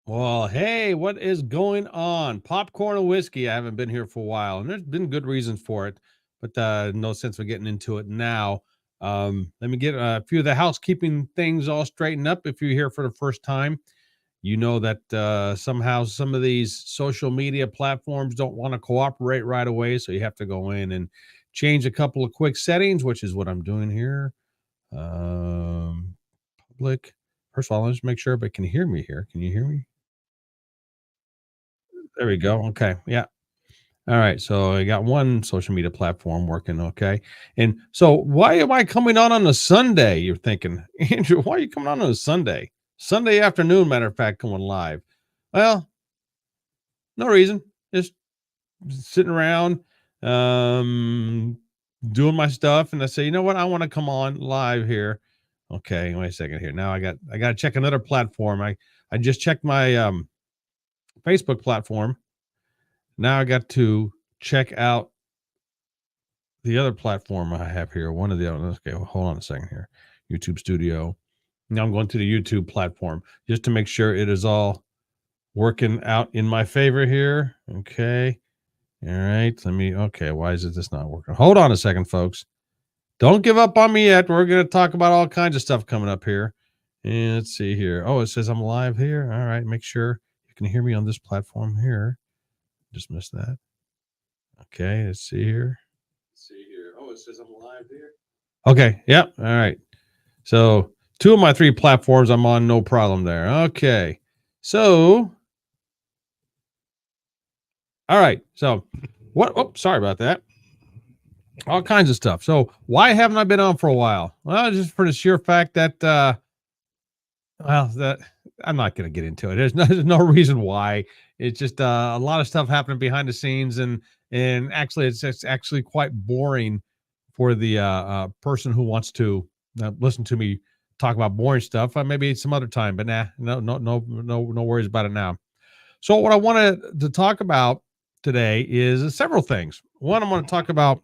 Well, hey, what is going on? Popcorn and whiskey. I haven't been here for a while, and there's been good reasons for it, but no sense of getting into it now. Let me get a few of the housekeeping things all straightened up. If you're here for the first time, you know that somehow some of these social media platforms don't want to cooperate right away, so you have to go in and change a couple of quick settings, which is what I'm doing here. Public. First of all, let's make sure everybody can hear me here. Can you hear me? There we go. Okay. Yeah. All right. So I got one social media platform working. Okay. And so why am I coming on a Sunday? You're thinking, Andrew, why are you coming on a Sunday? Sunday afternoon, matter of fact, going live. Well, no reason. Just sitting around, um, doing my stuff. And I say, you know what? I want to come on live here. Okay. Wait a second here. Now I got to check another platform. I just checked my, Facebook platform. Now I got to check out the other platform I have here. One of the other. Okay, well, hold on a second here. YouTube Studio. Now I'm going to the YouTube platform just to make sure it is all working out in my favor here. Okay. All right. Okay. Why is this not working? Hold on a second, folks. Don't give up on me yet. We're going to talk about all kinds of stuff coming up here. And let's see here. Oh, it says I'm live here. All right. Make sure you can hear me on this platform here. Just missed that. Okay. Let's see here. Oh, it says I'm live here. Okay. Yep. All right. So two of my three platforms I'm on, no problem there. Okay. So, all right. So, what? Oh, sorry about that. All kinds of stuff. So, why haven't I been on for a while? Well, just for the sheer fact that, that I'm not going to get into it. There's no reason why. It's just a lot of stuff happening behind the scenes, and actually, it's actually quite boring for the person who wants to listen to me talk about boring stuff. Maybe some other time, but nah, no worries about it now. So, what I wanted to talk about today is several things. One, I'm going to talk about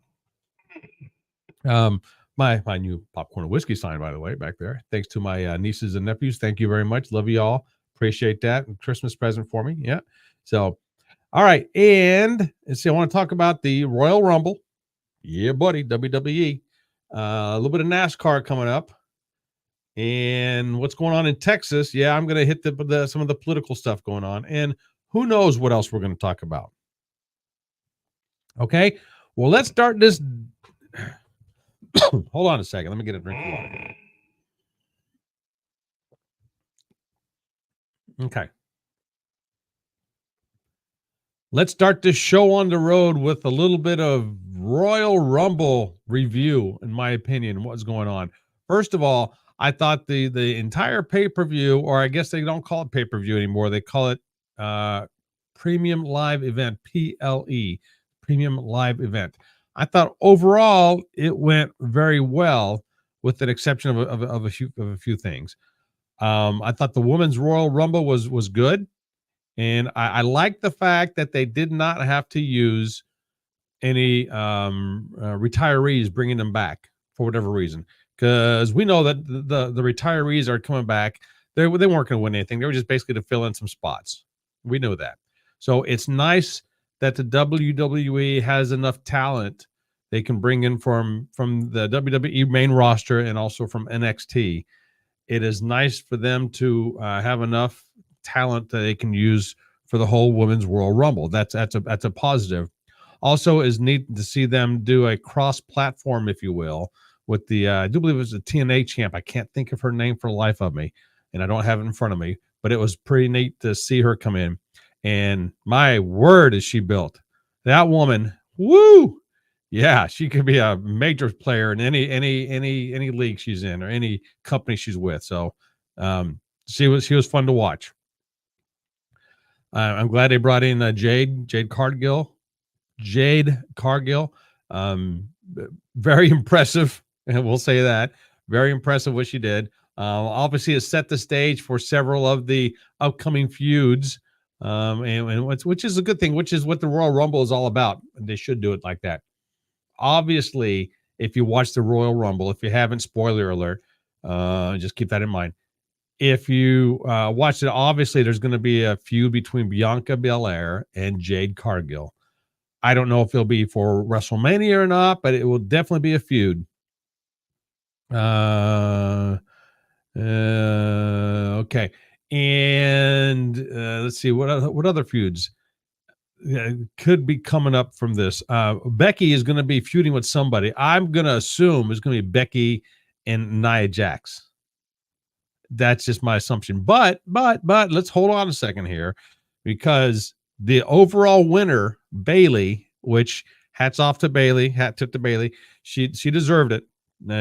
my new popcorn and whiskey sign, by the way, back there. Thanks to my nieces and nephews. Thank you very much. Love you all. Appreciate that. Christmas present for me. Yeah. So, all right, and let's see. I want to talk about the Royal Rumble. Yeah, buddy, WWE. A little bit of NASCAR coming up, and what's going on in Texas. Yeah, I'm going to hit some of the political stuff going on, and who knows what else we're going to talk about. Okay, well, let's start this. Hold on a second. Let me get a drink of water. Okay. Let's start this show on the road with a little bit of Royal Rumble review, in my opinion, what's going on. First of all, I thought the entire pay-per-view, or I guess they don't call it pay-per-view anymore, they call it Premium Live Event, PLE, Premium Live Event. I thought overall it went very well, with an exception of a few things. I thought the Women's Royal Rumble was good. And I like the fact that they did not have to use any retirees bringing them back for whatever reason, because we know that the retirees are coming back. They weren't going to win anything. They were just basically to fill in some spots. We know that. So it's nice that the WWE has enough talent they can bring in from the WWE main roster and also from NXT. It is nice for them to have enough talent that they can use for the whole Women's Royal Rumble. That's a positive. Also, is neat to see them do a cross-platform, if you will, with the I do believe it was a TNA champ. I can't think of her name for the life of me, and I don't have it in front of me. But it was pretty neat to see her come in. And my word, is she built? That woman, woo! Yeah, she could be a major player in any league she's in or any company she's with. So she was fun to watch. I'm glad they brought in Jade Cargill. Very impressive, and we'll say that. Very impressive what she did. Obviously, it set the stage for several of the upcoming feuds, which is a good thing, which is what the Royal Rumble is all about. They should do it like that. Obviously, if you watch the Royal Rumble, if you haven't, spoiler alert, just keep that in mind. if you watch it, obviously there's going to be a feud between Bianca Belair and Jade Cargill. I don't know if it'll be for WrestleMania or not, but it will definitely be a feud. Okay. And let's see what other feuds could be coming up from this. Becky is going to be feuding with somebody. I'm going to assume it's going to be Becky and Nia Jax. That's just my assumption. But let's hold on a second here, because the overall winner, Bayley, which hats off to Bayley, hat tip to Bayley. She deserved it.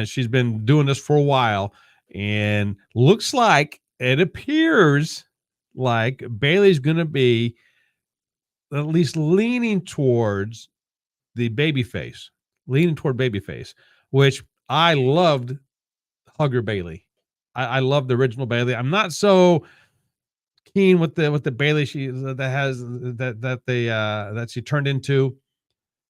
She's been doing this for a while, and looks like it appears like Bayley's going to be at least leaning towards the babyface, which I loved. Hugger Bayley. I love the original Bayley. I'm not so keen with the Bayley that she turned into,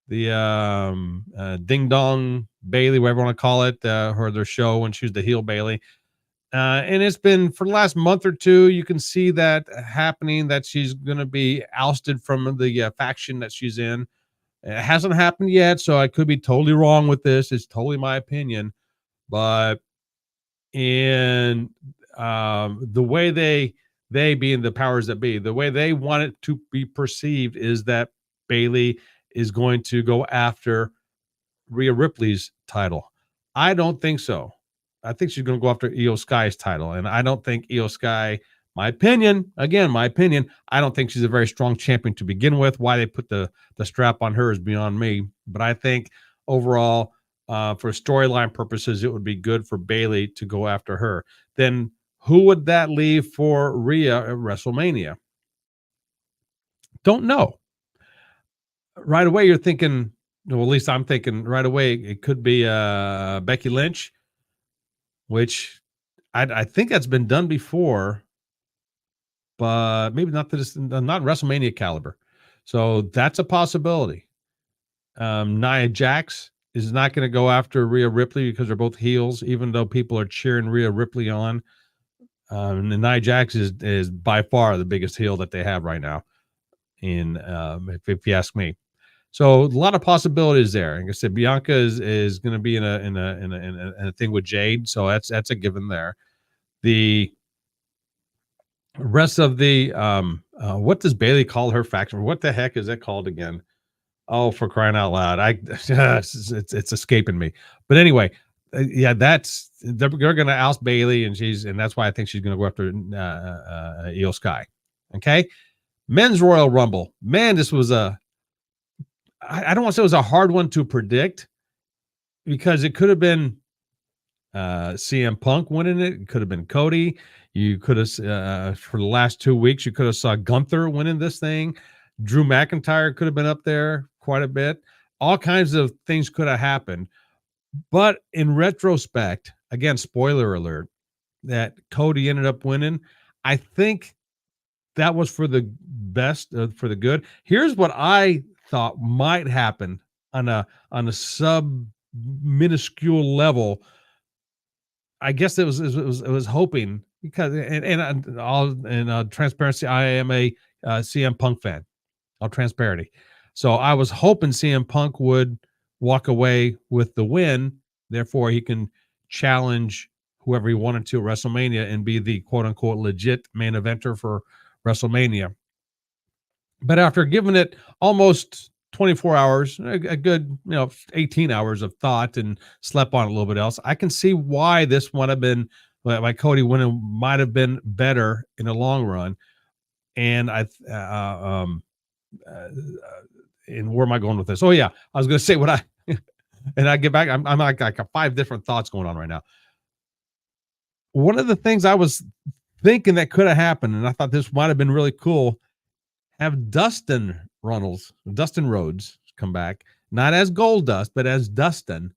the Ding Dong Bayley, whatever you want to call it, their show when she was the heel Bayley. And it's been for the last month or two, you can see that happening, that she's going to be ousted from the faction that she's in. It hasn't happened yet, so I could be totally wrong with this. It's totally my opinion, but the way they being the powers that be, the way they want it to be perceived is that Bayley is going to go after Rhea Ripley's title. I don't think so. I think she's going to go after Io Sky's title, and I don't think Io Sky, my opinion, I don't think she's a very strong champion to begin with. Why they put the strap on her is beyond me, but I think overall, for storyline purposes, it would be good for Bayley to go after her. Then who would that leave for Rhea at WrestleMania? Don't know. Right away, you're thinking, well, at least I'm thinking right away, it could be Becky Lynch, which I think that's been done before, but maybe not not WrestleMania caliber. So that's a possibility. Nia Jax is not going to go after Rhea Ripley because they're both heels, even though people are cheering Rhea Ripley on. And Nia Jax is by far the biggest heel that they have right now, if you ask me. So a lot of possibilities there. Like I said, Bianca is going to be in a thing with Jade, so that's a given there. The rest of the what does Bayley call her faction? What the heck is that called again? Oh, for crying out loud! It's escaping me. But anyway, yeah, they're going to oust Bayley, and that's why I think she's going to go after Io Sky. Okay, Men's Royal Rumble. Man, this was I don't want to say it was a hard one to predict, because it could have been CM Punk winning it. It could have been Cody. You could have, for the last 2 weeks, you could have saw Gunther winning this thing. Drew McIntyre could have been up there quite a bit. All kinds of things could have happened. But in retrospect, again, spoiler alert, that Cody ended up winning. I think that was for the best, for the good. Here's what I thought might happen on a sub minuscule level. I guess it was hoping, because in transparency, I am a CM Punk fan. All transparency. So I was hoping CM Punk would walk away with the win. Therefore, he can challenge whoever he wanted to at WrestleMania and be the quote unquote legit main eventer for WrestleMania. But after giving it almost 24 hours, a good 18 hours of thought, and slept on it a little bit else, I can see why this would have been, like Cody winning, might have been better in the long run. And and where am I going with this? Oh yeah, I was going to say and I get back. I'm like 5 different thoughts going on right now. One of the things I was thinking that could have happened, and I thought this might have been really cool, have Dustin Rhodes come back, not as Goldust, but as Dustin,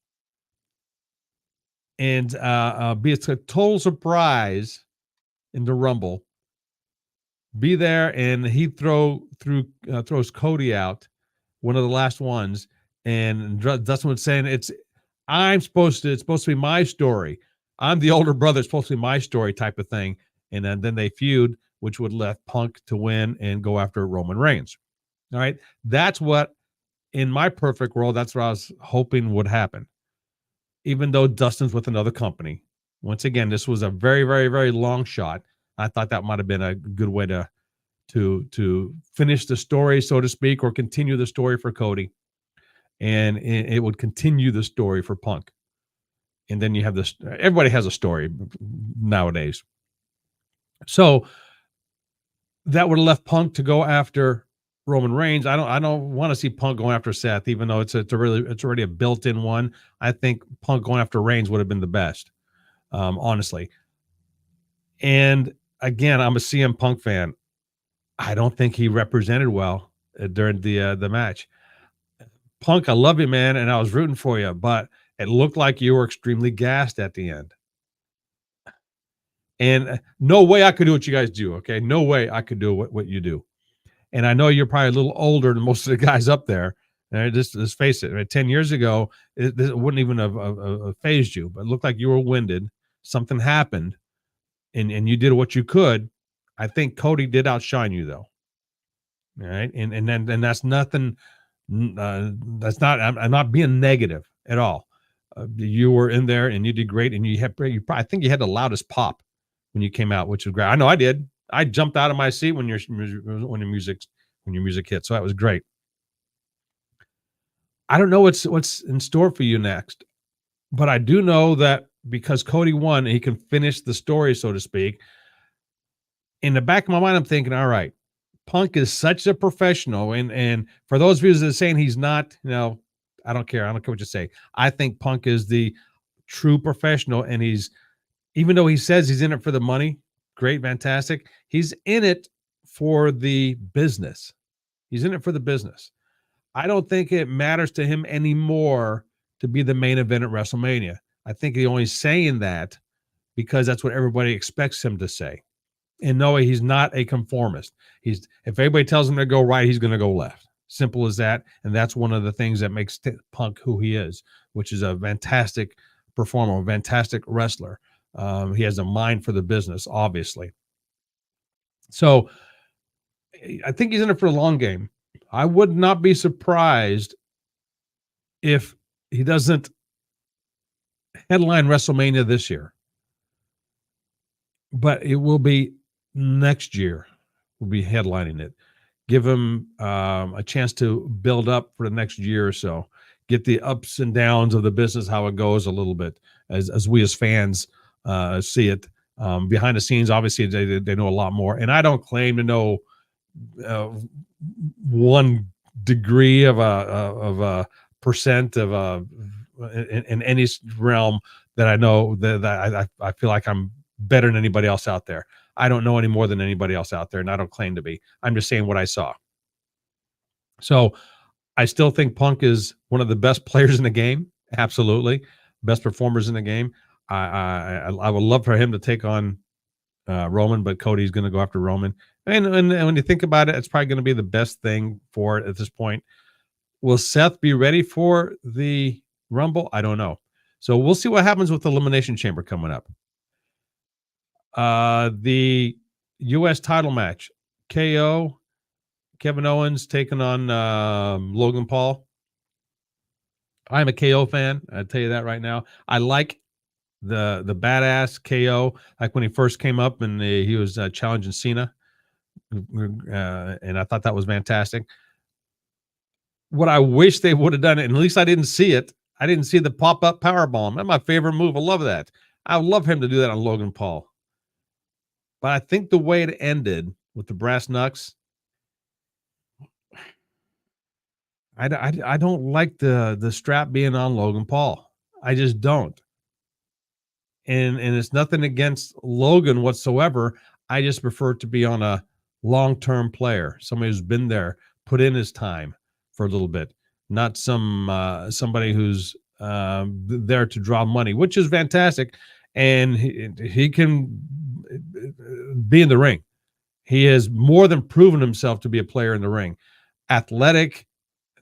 and be a total surprise in the Rumble. Be there, and he throws Cody out, one of the last ones, and Dustin was saying, it's supposed to be my story. I'm the older brother. It's supposed to be my story, type of thing. and then they feud, which would left Punk to win and go after Roman Reigns. All right, that's what in my perfect world, that's what I was hoping would happen. Even though Dustin's with another company, once again, this was a very, very, very long shot. I thought that might have been a good way to finish the story, so to speak, or continue the story for Cody, and it would continue the story for Punk. And then you have this. Everybody has a story nowadays, so that would have left Punk to go after Roman Reigns. I don't want to see Punk going after Seth, even though it's already a built-in one. I think Punk going after Reigns would have been the best, honestly. And again, I'm a CM Punk fan. I don't think he represented well during the match. Punk, I love you, man, and I was rooting for you, but it looked like you were extremely gassed at the end. And no way I could do what you guys do. Okay, no way I could do what you do. And I know you're probably a little older than most of the guys up there. And just face it, right? 10 years ago, it wouldn't even have phased you, but it looked like you were winded. Something happened, and you did what you could. I think Cody did outshine you, though. All right, and that's nothing. That's not. I'm not being negative at all. You were in there and you did great, and I think you had the loudest pop when you came out, which was great. I know I did. I jumped out of my seat when your music hit, so that was great. I don't know what's in store for you next, but I do know that because Cody won, he can finish the story, so to speak. In the back of my mind, I'm thinking, all right, Punk is such a professional, and for those of you that are saying he's not, I don't care. I don't care what you say. I think Punk is the true professional, and he's, even though he says he's in it for the money, great, fantastic. He's in it for the business. He's in it for the business. I don't think it matters to him anymore to be the main event at WrestleMania. I think he's only saying that because that's what everybody expects him to say. And no, he's not a conformist. If everybody tells him to go right, he's going to go left. Simple as that. And that's one of the things that makes Punk who he is, which is a fantastic performer, a fantastic wrestler. He has a mind for the business, obviously. So I think he's in it for the long game. I would not be surprised if he doesn't headline WrestleMania this year, but it will be next year. We'll be headlining it. Give him a chance to build up for the next year or so. Get the ups and downs of the business, how it goes a little bit, as we as fans see it. Behind the scenes, obviously, they know a lot more. And I don't claim to know 1 degree of a percent of in any realm that I know that I feel like I'm better than anybody else out there. I don't know any more than anybody else out there, and I don't claim to be. I'm just saying what I saw. So I still think Punk is one of the best players in the game. Absolutely. Best performers in the game. I would love for him to take on Roman, but Cody's going to go after Roman. And when you think about it, it's probably going to be the best thing for it at this point. Will Seth be ready for the Rumble? I don't know. So we'll see what happens with the Elimination Chamber coming up. The U.S. title match, KO, Kevin Owens taking on Logan Paul. I'm a KO fan. I'll tell you that right now. I like the badass KO, like when he first came up and he was challenging Cena. And I thought that was fantastic. What I wish they would have done it, and at least I didn't see it. I didn't see the pop-up powerbomb. That's my favorite move. I love that. I would love him to do that on Logan Paul. But I think the way it ended with the brass knucks, I don't like the strap being on Logan Paul. I just don't. And it's nothing against Logan whatsoever. I just prefer to be on a long-term player, somebody who's been there, put in his time for a little bit, not somebody who's there to draw money, which is fantastic. And he can be in the ring. He has more than proven himself to be a player in the ring. Athletic,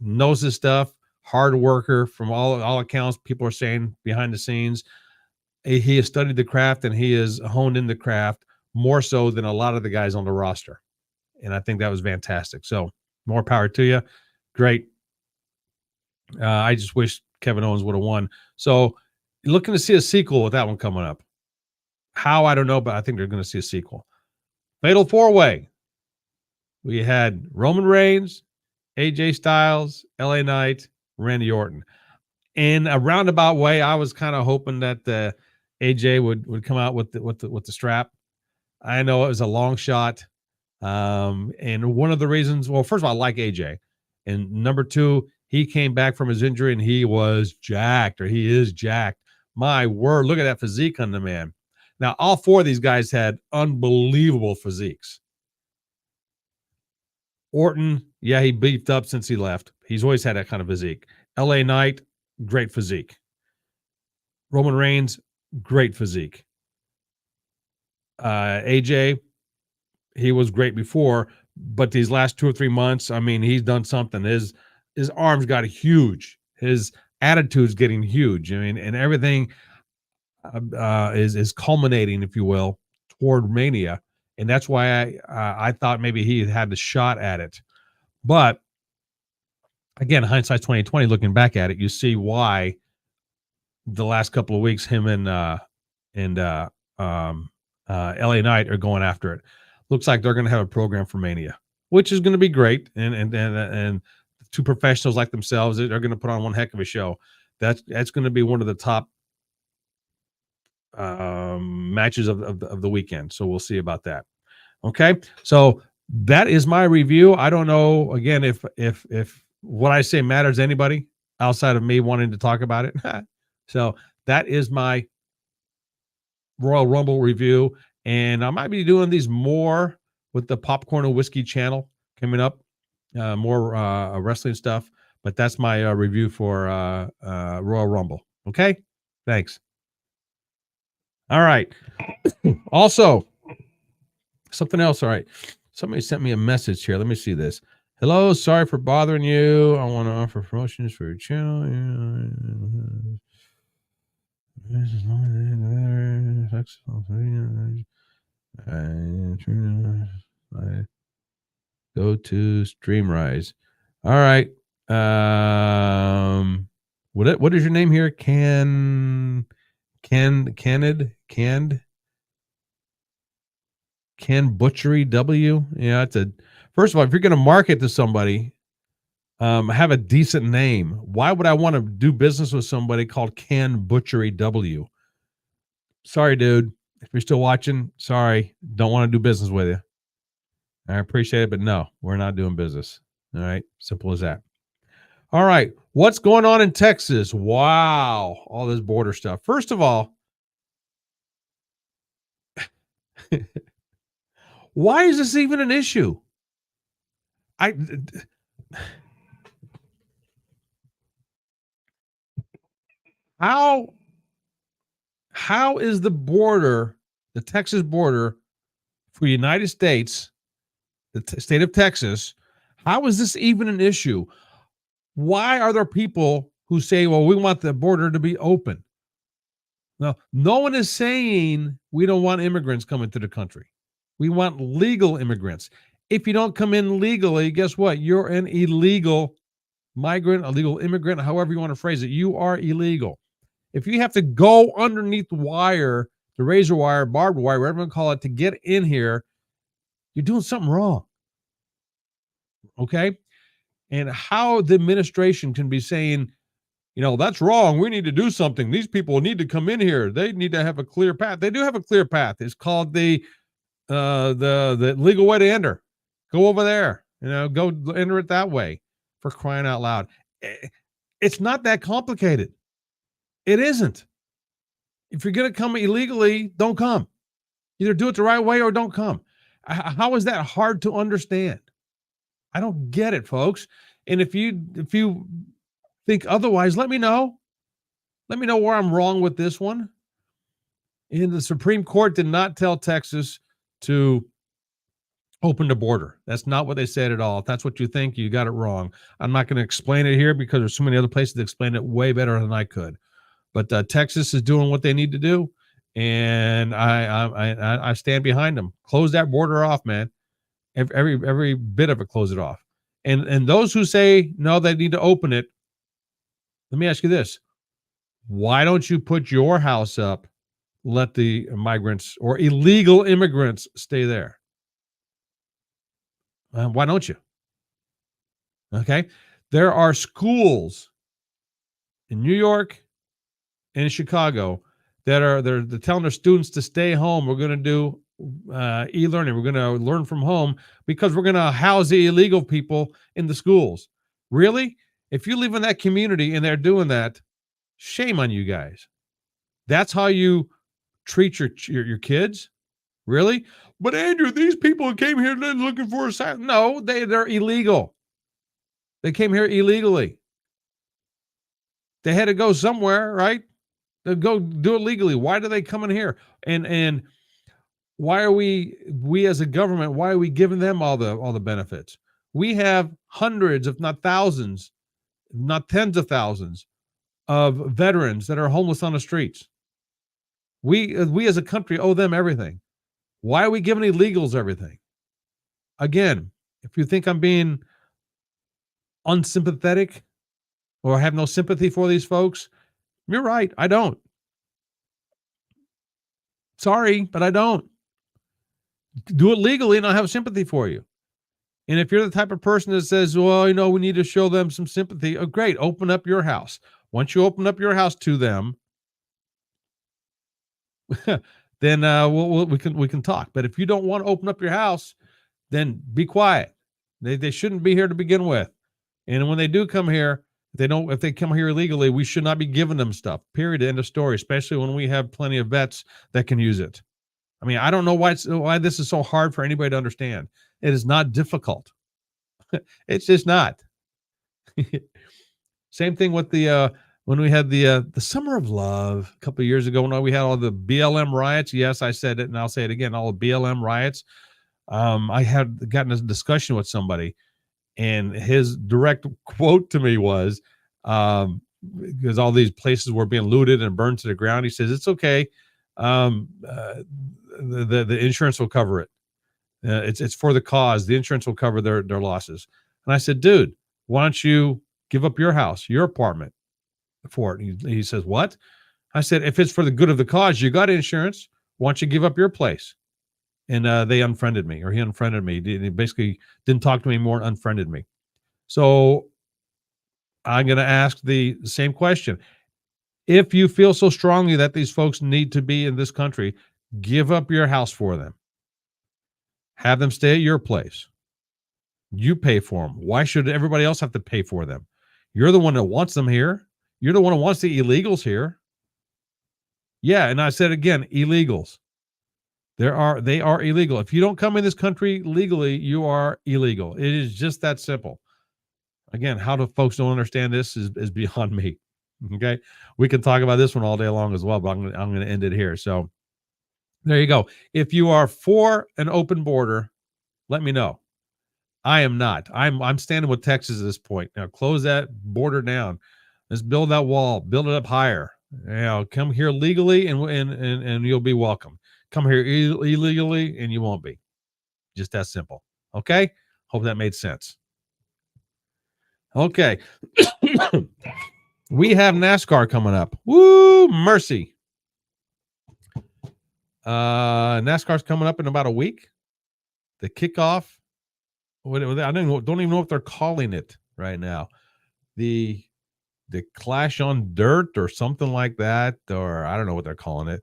knows his stuff, hard worker from all accounts. People are saying behind the scenes. He has studied the craft and he has honed in the craft more so than a lot of the guys on the roster. And I think that was fantastic. So more power to you. Great. I just wish Kevin Owens would have won. So looking to see a sequel with that one coming up. How, I don't know, but I think they're going to see a sequel. Fatal 4-Way. We had Roman Reigns, AJ Styles, LA Knight, Randy Orton. In a roundabout way, I was kind of hoping that AJ would come out with the strap. I know it was a long shot. And one of the reasons, well, first of all, I like AJ. And number two, he came back from his injury and he was jacked, or he is jacked. My word, look at that physique on the man. Now, all four of these guys had unbelievable physiques. Orton, yeah, he beefed up since he left. He's always had that kind of physique. LA Knight, great physique. Roman Reigns, great physique. AJ, he was great before, but these last 2 or 3 months, I mean, he's done something. His arms got huge. His attitude's getting huge. I mean, and everything is culminating, if you will, toward Mania, and that's why I thought maybe he had the shot at it. But again, hindsight's 2020. Looking back at it, you see why the last couple of weeks him and LA Knight are going after it. Looks like they're going to have a program for Mania, which is going to be great. And two professionals like themselves are going to put on one heck of a show. That's going to be one of the top matches of the weekend. So we'll see about that. Okay. So that is my review. I don't know, again, if what I say matters to anybody outside of me wanting to talk about it. So that is my Royal Rumble review. And I might be doing these more with the Popcorn and Whiskey channel coming up, more wrestling stuff. But that's my review for Royal Rumble. Okay? Thanks. All right. Also, something else. All right. Somebody sent me a message here. Let me see this. Hello. Sorry for bothering you. I want to offer promotions for your channel. Go to Streamrise. All right. What is your name here? Canned Butchery W. Yeah, it's first of all, if you're going to market to somebody, have a decent name. Why would I want to do business with somebody called Can Butchery W? Sorry, dude. If you're still watching, sorry. Don't want to do business with you. I appreciate it, but no, we're not doing business. All right. Simple as that. All right. What's going on in Texas? Wow. All this border stuff. First of all, why is this even an issue? How is the border, the Texas border for the United States, the state of Texas, how is this even an issue? Why are there people who say, well, we want the border to be open? Now, no one is saying we don't want immigrants coming to the country. We want legal immigrants. If you don't come in legally, guess what? You're an illegal migrant, illegal immigrant, however you want to phrase it. You are illegal. If you have to go underneath the wire, the razor wire, barbed wire, whatever you call it, to get in here, you're doing something wrong. Okay? And how the administration can be saying, that's wrong. We need to do something. These people need to come in here. They need to have a clear path. They do have a clear path. It's called the legal way to enter. Go over there. Go enter it that way. For crying out loud. It's not that complicated. It isn't. If you're going to come illegally, don't come. Either do it the right way or don't come. How is that hard to understand? I don't get it, folks. And if you think otherwise, let me know. Let me know where I'm wrong with this one. And the Supreme Court did not tell Texas to open the border. That's not what they said at all. If that's what you think, you got it wrong. I'm not going to explain it here because there's so many other places that explain it way better than I could. But Texas is doing what they need to do. and I stand behind them. Close that border off, man. Every bit of it, close it off. And those who say no, they need to open it. Let me ask you this: why don't you put your house up? Let the migrants or illegal immigrants stay there. Why don't you? Okay, there are schools in New York and in Chicago that are they're telling their students to stay home. We're going to do e-learning. We're going to learn from home because we're going to house the illegal people in the schools. Really? If you live in that community and they're doing that, shame on you guys. That's how you treat your kids? Really? But Andrew, these people came here looking for asylum. No, they're illegal. They came here illegally. They had to go somewhere, right? They go do it legally. Why do they come in here? And why are we as a government, why are we giving them all the benefits? We have hundreds, if not thousands, not tens of thousands of veterans that are homeless on the streets. We as a country owe them everything. Why are we giving illegals everything? Again, if you think I'm being unsympathetic or have no sympathy for these folks, you're right. I don't. Sorry, but I don't. Do it legally and I'll have sympathy for you. And if you're the type of person that says, well, we need to show them some sympathy, oh, great, open up your house. Once you open up your house to them, then we can talk. But if you don't want to open up your house, then be quiet. They shouldn't be here to begin with. And when they do come here, if they come here illegally, we should not be giving them stuff. Period. End of story. Especially when we have plenty of vets that can use it. I mean, I don't know why this is so hard for anybody to understand. It is not difficult. It's just not. Same thing with the when we had the Summer of Love a couple of years ago when we had all the BLM riots. Yes, I said it, and I'll say it again. All the BLM riots. I had gotten a discussion with somebody, and his direct quote to me was, because all these places were being looted and burned to the ground. He says, "It's okay. The insurance will cover it. It's for the cause. The insurance will cover their losses." And I said, "Dude, why don't you give up your house, your apartment for it?" He says, "What?" I said, "If it's for the good of the cause, you got insurance. Why don't you give up your place?" And they unfriended me, or he unfriended me. He basically didn't talk to me anymore and unfriended me. So I'm going to ask the same question. If you feel so strongly that these folks need to be in this country, give up your house for them. Have them stay at your place. You pay for them. Why should everybody else have to pay for them? You're the one that wants them here. You're the one who wants the illegals here. Yeah, and I said again, illegals. They are illegal. If you don't come in this country legally, you are illegal. It is just that simple. Again, how do folks don't understand this is beyond me. Okay, we can talk about this one all day long as well, but I'm going to end it here. So there you go. If you are for an open border, let me know. I am not. I'm standing with Texas at this point. Now close that border down. Let's build that wall. Build it up higher. Come here legally and you'll be welcome. Come here illegally and you won't be. Just that simple. Okay? Hope that made sense. Okay. We have NASCAR coming up. Woo, mercy. NASCAR's coming up in about a week. The kickoff. I don't even know what they're calling it right now. The Clash on Dirt or something like that, or I don't know what they're calling it.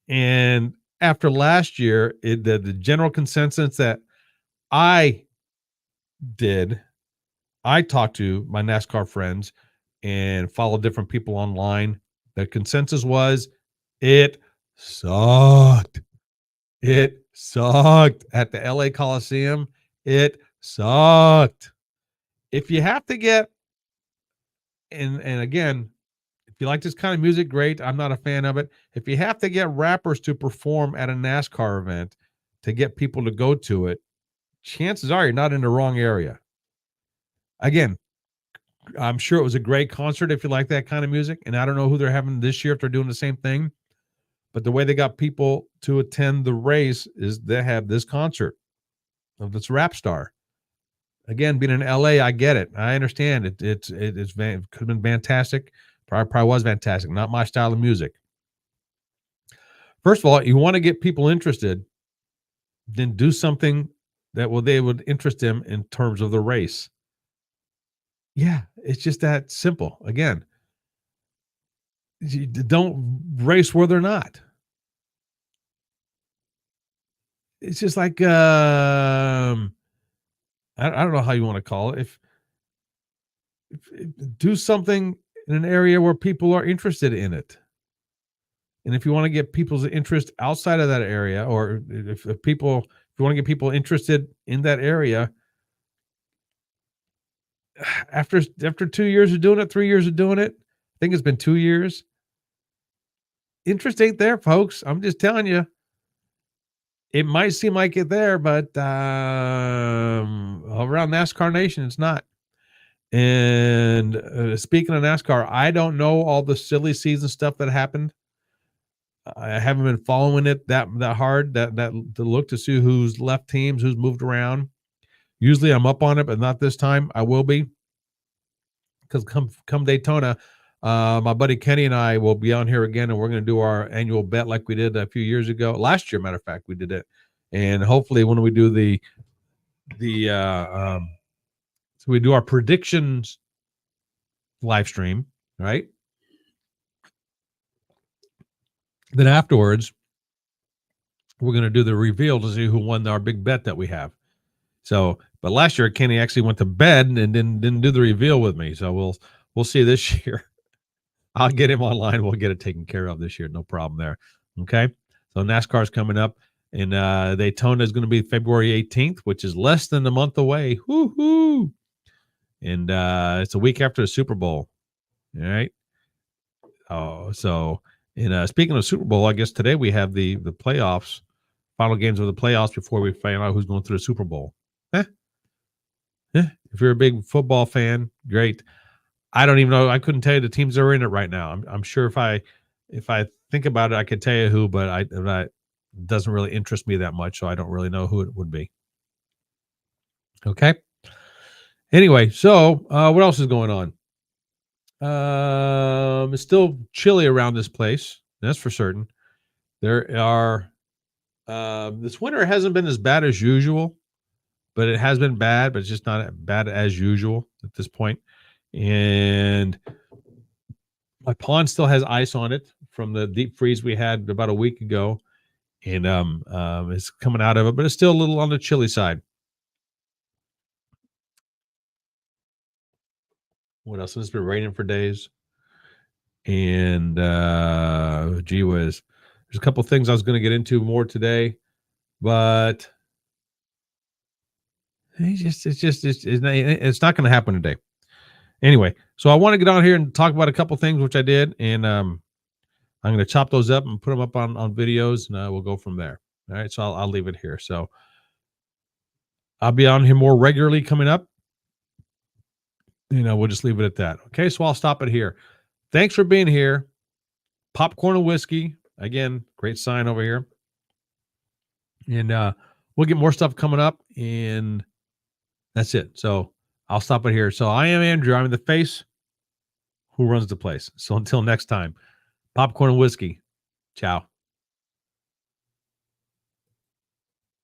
And after last year, the general consensus that I talked to my NASCAR friends and followed different people online. The consensus was it sucked. It sucked at the LA Coliseum. It sucked. If you have to get, and again, if you like this kind of music, great. I'm not a fan of it. If you have to get rappers to perform at a NASCAR event to get people to go to it, chances are you're not in the wrong area. Again, I'm sure it was a great concert if you like that kind of music. And I don't know who they're having this year if they're doing the same thing. But the way they got people to attend the race is they have this concert of this rap star. Again, being in LA, I get it. I understand it. It could have been fantastic. Probably was fantastic. Not my style of music. First of all, you want to get people interested, then do something that they would interest them in terms of the race. Yeah, it's just that simple. Again, don't race where they're not. It's just like I don't know how you want to call it. If do something in an area where people are interested in it. And if you want to get people's interest outside of that area, or if you want to get people interested in that area, after 2 years of doing it, 3 years of doing it, I think it's been 2 years. Interest ain't there, folks. I'm just telling you. It might seem like it there, but around NASCAR Nation, it's not. And speaking of NASCAR, I don't know all the silly season stuff that happened. I haven't been following it that hard that to look to see who's left teams, who's moved around. Usually I'm up on it, but not this time. I will be, because come Daytona, my buddy Kenny and I will be on here again, and we're going to do our annual bet like we did a few years ago. Last year, matter of fact, we did it, and hopefully when we do so we do our predictions live stream, right? Then afterwards, we're going to do the reveal to see who won our big bet that we have. So, but last year Kenny actually went to bed and didn't do the reveal with me. So we'll see this year. I'll get him online. We'll get it taken care of this year. No problem there. Okay. So NASCAR's coming up, and Daytona is going to be February 18th, which is less than a month away. Woo-hoo. And it's a week after the Super Bowl. All right. Oh, so speaking of Super Bowl, I guess today we have the playoffs, final games of the playoffs before we find out who's going through the Super Bowl. If you're a big football fan, great. I don't even know. I couldn't tell you the teams that are in it right now. I'm sure if I think about it, I could tell you who, but it doesn't really interest me that much, so I don't really know who it would be. Okay. Anyway, so what else is going on? It's still chilly around this place. That's for certain. There are this winter hasn't been as bad as usual, but it has been bad, but it's just not as bad as usual at this point. And my pond still has ice on it from the deep freeze we had about a week ago, and it's coming out of it, but it's still a little on the chilly side. What else? It's been raining for days, and gee whiz, there's a couple things I was going to get into more today, but it's not going to happen today. Anyway, so I want to get on here and talk about a couple things, which I did, and I'm going to chop those up and put them up on videos, and we'll go from there. All right, so I'll leave it here. So I'll be on here more regularly coming up. We'll just leave it at that. Okay, so I'll stop it here. Thanks for being here. Popcorn and whiskey. Again, great sign over here. And we'll get more stuff coming up, and that's it. So I'll stop it here. So I am Andrew. I'm the face who runs the place. So until next time, popcorn and whiskey. Ciao.